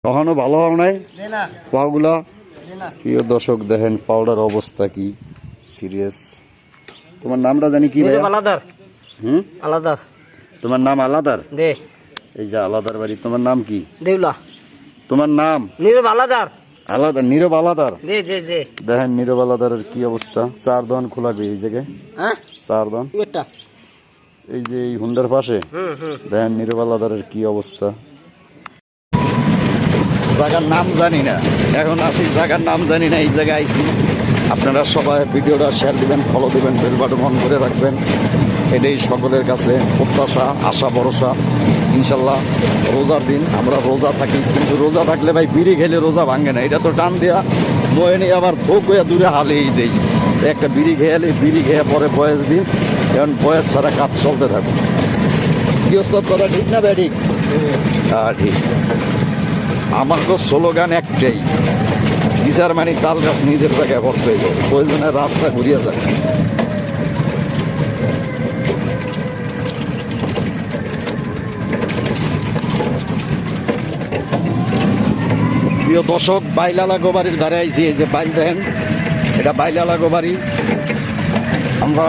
কখনো ভালো হও নাই পাগুলা? প্রিয় দর্শক দেখেন পাউডার অবস্থা কি সিরিয়াস। তোমার নামটা জানি কি ভাই? আলাদার। আলাদার। তোমার নাম আলাদার? দে। এই যে আলাদার বাড়ি। তোমার নাম কি? দেউলা। তোমার নাম? নীরব আলাদার। আলাদা, নীরব আলাদার। দে দে দে। দেখেন নীরব আলাদারের কি অবস্থা। 4 দোকান খোলা এই জায়গায়। হ্যাঁ 4 দোকান এটা এই যে এই হুন্ডার পাশে। দেখেন নীরব আলাদারের কি অবস্থা। জায়গার নাম জানি না, এখন আসি জায়গার নাম জানি না। এই জায়গায় আইছি। আপনারা সবাই ভিডিওটা শেয়ার দিবেন, ফলো দিবেন, বেল বাটন অন করে রাখবেন। এটাই সকলের কাছে প্রত্যাশা, আশা, ভরসা। ইনশাল্লাহ রোজার দিন আমরা রোজা থাকি, কিন্তু রোজা থাকলে ভাই বিড়ি খেলে রোজা ভাঙে না। এটা তো টান দেওয়া বয়ে নিয়ে আবার ধোক হয়ে দূরে হালেই দেই। একটা বিড়ি খেয়ালে বিড়ি খেয়ে পরে বয়স দিন, এখন বয়স ছাড়া কাজ চলতে থাকবে। কি ওস্তাদ কথা ঠিক না ভাই? ঠিক। হ্যাঁ ঠিক। আমার তো স্লোগান একটাই, বিচার মানে তাল গাছ নিজের জায়গায় করতে হইব, প্রয়োজনে রাস্তা ঘুরিয়ে যায়। প্রিয় দর্শক বাইলালা গোবাড়ির ধারে আইছি। এই যে বাইল দেখেন, এটা বাইলালা গোবাড়ি। আমরা